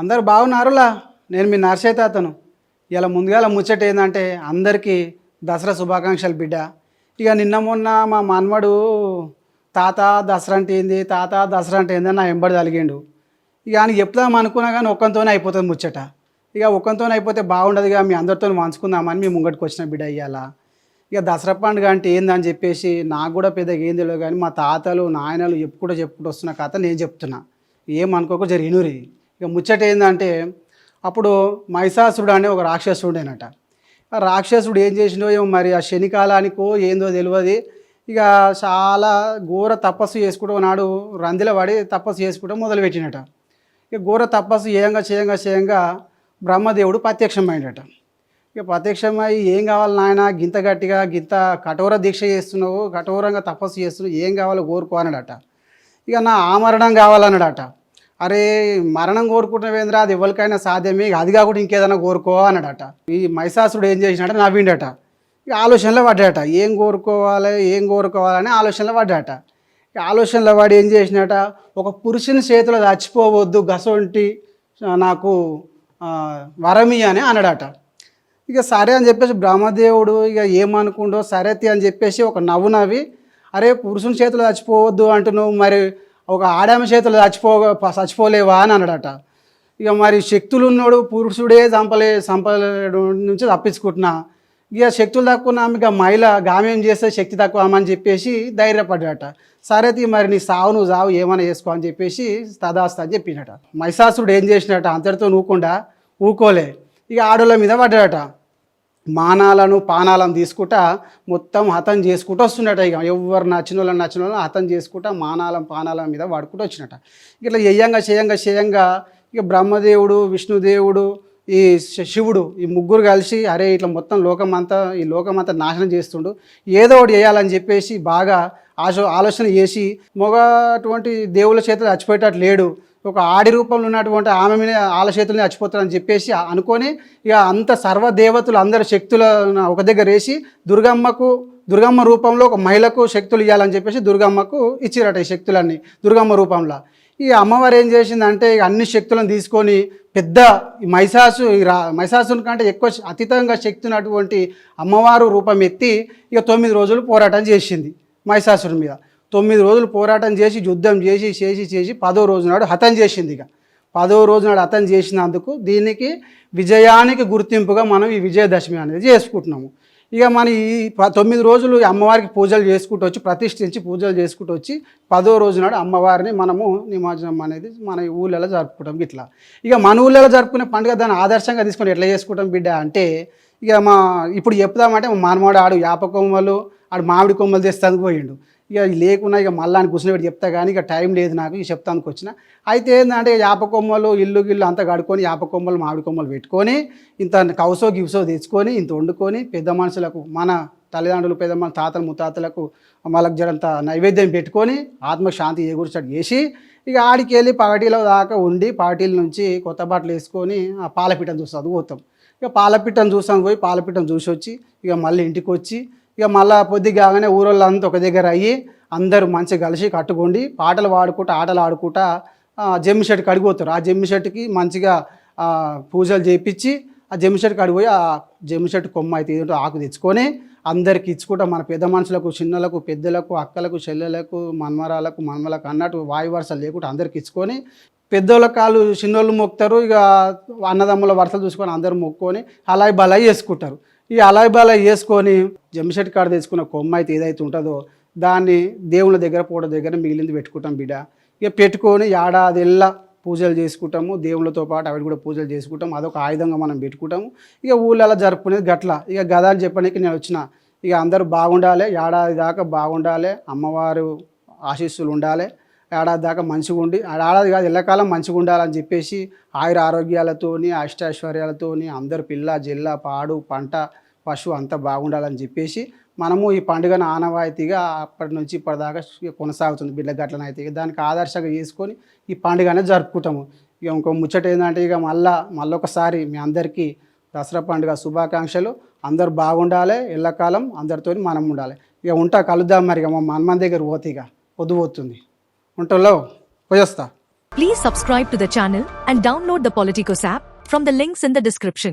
అందరు బాగున్నారులా. నేను మీ నర్సయ్య తాతను. ఇలా ముందుగాల ముచ్చట ఏంటంటే అందరికీ దసరా శుభాకాంక్షలు బిడ్డ. ఇక నిన్న మొన్న మా మనవడు తాత దసరా అంటే ఏంది, తాత దసరా అంటే ఏందని నా వెంబడి తలిగిండు. ఇక అని చెప్దాం అనుకున్నా కానీ ఒక్కంతోనే అయిపోతుంది ముచ్చట. ఇక ఒక్కంతోనే అయిపోతే బాగుండదుగా, మీ అందరితో పంచుకుందామని మీ ముంగటికి వచ్చిన బిడ్డ ఇవాళ. ఇక దసరా పండుగ అంటే ఏందని చెప్పేసి నాకు కూడా పెద్దగా ఏం తెలియదు, కానీ మా తాతలు నాయనలు చెప్పుకుంటూ వస్తున్న కథ నేను చెప్తున్నా. ఏమనుకోక జరిగినూరి. ఇక ముచ్చట ఏంటంటే అప్పుడు మహిషాసురుడు అనే ఒక రాక్షసుడేనట. ఆ రాక్షసుడు ఏం చేసిండో ఏమో మరి, ఆ శనికాలానికో ఏందో తెలియదు. ఇక చాలా ఘోర తపస్సు చేసుకుంటూ నాడు రందిలో పడి తపస్సు చేసుకుంటూ మొదలుపెట్టినట. ఇక ఘోర తపస్సు చేయంగా బ్రహ్మదేవుడు ప్రత్యక్షమైండట. ఇక ప్రత్యక్షమై ఏం కావాలి నాయన, గింత గట్టిగా గింత కఠోర దీక్ష చేస్తున్నావు, కఠోరంగా తపస్సు చేస్తున్నావు, ఏం కావాలో కోరుకో అన్నాడట. ఇక నా ఆమరణం కావాలన్నాడట. అరే మరణం కోరుకుంటున్నావేంద్రా, అది ఎవరికైనా సాధ్యమే, అది కాకుండా ఇంకేదైనా కోరుకో అన్నాడట. ఈ మహిషాసుడు ఏం చేసినట్ట నవ్విండట. ఇక ఆలోచనలో పడ్డాట, ఏం కోరుకోవాలని ఆలోచనలో పడ్డాట. ఇక ఆలోచనలో పడి ఏం చేసినట, ఒక పురుషుని చేతిలో చచ్చిపోవద్దు గసొంటి నాకు వరమి అని అన్నాడట. ఇక సరే అని చెప్పేసి బ్రహ్మదేవుడు ఇక ఏమనుకుండో సరేతి అని చెప్పేసి ఒక నవ్వు నవ్వి, అరే పురుషుని చేతిలో చచ్చిపోవద్దు అంటున్నావు, మరి ఒక ఆడామ చేతులు చచ్చిపోలేవా అని అన్నాడట. ఇక మరి శక్తులు ఉన్నాడు పురుషుడే సంపలేడు నుంచి తప్పించుకుంటున్నా, ఇక శక్తులు తక్కువ ఇక మహిళ గామేం చేస్తే శక్తి తక్కువ అని చెప్పేసి ధైర్యపడ్డాట. సరే మరి నీ సావు నువ్వు సావు ఏమైనా చేసుకో అని చెప్పేసి తదాస్త అని చెప్పినట. మహిషాసుడు ఏం చేసినట, అంతటితో ఊకోలే. ఇక ఆడోళ్ళ మీద పడ్డాడట. మానాలను పానాలను తీసుకుంటా మొత్తం హతం చేసుకుంటూ వస్తున్నట. ఇక ఎవరు నచ్చిన వాళ్ళని హతం చేసుకుంటా పానాల మీద వాడుకుంటూ వచ్చినట. ఇట్లా చేయంగా ఇక బ్రహ్మదేవుడు, విష్ణుదేవుడు, ఈ శివుడు, ఈ ముగ్గురు కలిసి అరే ఇట్లా మొత్తం లోకమంతా నాశనం చేస్తుండు, ఏదో ఒకటి చేయాలని చెప్పేసి బాగా ఆలోచన చేసి అటువంటి దేవుళ్ళ చేతులు చచ్చిపోయేటట్టు లేడు, ఒక ఆడి రూపంలో ఉన్నటువంటి ఆమె మీద ఆల చేతులని చచ్చిపోతారని చెప్పేసి అనుకొని ఇక అంత సర్వదేవతలు అందరు శక్తులను ఒక దగ్గర వేసి దుర్గమ్మ రూపంలో ఒక మహిళకు శక్తులు ఇవ్వాలని చెప్పేసి దుర్గమ్మకు ఇచ్చిరట ఈ శక్తులన్నీ దుర్గమ్మ రూపంలో. ఈ అమ్మవారు ఏం చేసిందంటే ఇక అన్ని శక్తులను తీసుకొని పెద్ద మహిషాసుని కంటే ఎక్కువ అతీతంగా శక్తి ఉన్నటువంటి అమ్మవారు రూపం ఎత్తి ఇక 9 రోజులు పోరాటం చేసింది మహిషాసుని మీద. 9 రోజులు పోరాటం చేసి యుద్ధం చేసి 10వ రోజు నాడు హతం చేసింది. ఇక 10వ రోజు నాడు హతం చేసినందుకు దీనికి విజయానికి గుర్తింపుగా మనం ఈ విజయదశమి అనేది చేసుకుంటున్నాము. ఇక మన ఈ 9 రోజులు అమ్మవారికి పూజలు చేసుకుంటూ వచ్చి ప్రతిష్ఠించి పూజలు చేసుకుంటూ వచ్చి 10వ రోజు నాడు అమ్మవారిని మనము నిమజ్జనం అనేది మన ఊళ్ళలో జరుపుకుంటాం. ఇట్లా ఇక మన ఊళ్ళలో జరుపుకునే పండుగ దాన్ని ఆదర్శంగా తీసుకొని ఎట్లా చేసుకుంటాం బిడ్డ అంటే, ఇక ఇప్పుడు చెప్తామంటే మా మనవాడు ఆడు యాప కొమ్మలు ఆడు మామిడి కొమ్మలు తెస్తానికి పోయిండు. ఇక లేకున్నా ఇక మళ్ళీ అని కూర్చుని చెప్తా కానీ ఇక టైం లేదు నాకు, ఇక చెప్తానికి వచ్చిన. అయితే ఏంటంటే యాప కొమ్మలు ఇల్లు అంతా కడుక్కొని యాప కొమ్మలు మామిడి కొమ్మలు పెట్టుకొని ఇంత కౌసో గివసో తెచ్చుకొని ఇంత వండుకొని పెద్ద మనుషులకు మన తల్లిదండ్రులు పెద్ద తాతలు ముత్తాతలకు వాళ్ళకి జరంత నైవేద్యం పెట్టుకొని ఆత్మశాంతి చేకూర్చడం చేసి ఇక ఆడికి వెళ్ళి పార్టీల దాకా ఉండి పార్టీల నుంచి కొత్త బట్టలు వేసుకొని ఆ పాలపిట్టను చూస్తాం పోతాం. ఇక పాలపిట్టను చూసి వచ్చి ఇక మళ్ళీ ఇంటికి వచ్చి ఇక మళ్ళీ పొద్దుగానే ఊరోళ్ళంతా ఒక దగ్గర అయ్యి అందరూ మంచిగా కలిసి కట్టుకోండి పాటలు పాడుకుంటా ఆటలు ఆడుకుంటా జమ్మి చెట్టుకి అడిగిపోతారు. ఆ జమ్మి చెట్టుకి మంచిగా పూజలు చేయించి ఆ జమ్మి చెట్టుకి అడిగిపోయి ఆ జమ్మి చెట్టు కొమ్మ అయితే ఏదో ఆకు తెచ్చుకొని అందరికి ఇచ్చుకుంటా మన పెద్ద మనుషులకు చిన్నలకు పెద్దలకు అక్కలకు చెల్లెలకు మనమలకు అన్నట్టు వాయు వరుసలు లేకుండా అందరికి ఇచ్చుకొని పెద్దోళ్ళ కాళ్ళు చిన్నోళ్ళు మొక్కుతారు. ఇక అన్నదమ్ముల వరుసలు చూసుకొని అందరూ మొక్కుకొని అలాయి బలాయి చేసుకుంటారు. ఈ అలాయి బలాయి చేసుకొని జమ్మిచెట్టు కాడ తెచ్చుకున్న కొమ్మ అయితే ఏదైతే ఉంటుందో దాన్ని దేవుళ్ళ దగ్గర పూట దగ్గర మిగిలింది పెట్టుకుంటాం బిడ్డ. ఇక పెట్టుకొని ఏడాదిల్లా పూజలు చేసుకుంటాము, దేవుళ్ళతో పాటు అవి కూడా పూజలు చేసుకుంటాము, అదొక ఆయుధంగా మనం పెట్టుకుంటాము. ఇక ఊళ్ళలో జరుపుకునేది గట్ల. ఇక గదాలు చెప్పడానికి నేను వచ్చిన. ఇక అందరూ బాగుండాలి, ఏడాది దాకా బాగుండాలి, అమ్మవారు ఆశీస్సులు ఉండాలి, ఏడాది దాకా మంచిగా ఉండి ఏడాది కాదు ఎల్లకాలం మంచిగా ఉండాలని చెప్పేసి ఆయుర ఆరోగ్యాలతోని అష్టైశ్వర్యాలతోని అందరు పిల్ల జిల్ల పాడు పంట పశువు అంతా బాగుండాలని చెప్పేసి మనము ఈ పండుగను ఆనవాయితీగా అప్పటి నుంచి ఇప్పటిదాకా కొనసాగుతుంది బిడ్డ గట్లనైతే. దానికి ఆదర్శంగా చేసుకొని ఈ పండుగ అనేది జరుపుకుంటాము. ఇక ఇంకో ముచ్చట ఏంటంటే ఇక మళ్ళొకసారి మీ అందరికీ దసరా పండుగ శుభాకాంక్షలు. అందరు బాగుండాలి, ఎల్లకాలం అందరితో మనం ఉండాలి. ఇక కలుద్దాం మరి. ఇక మా హనుమాన్ దగ్గర పోతే ఇక పొద్దు పోతుంది. ఉంటాలో పోయొస్తా. Please subscribe to the channel and download the Politicos app from the links in the description.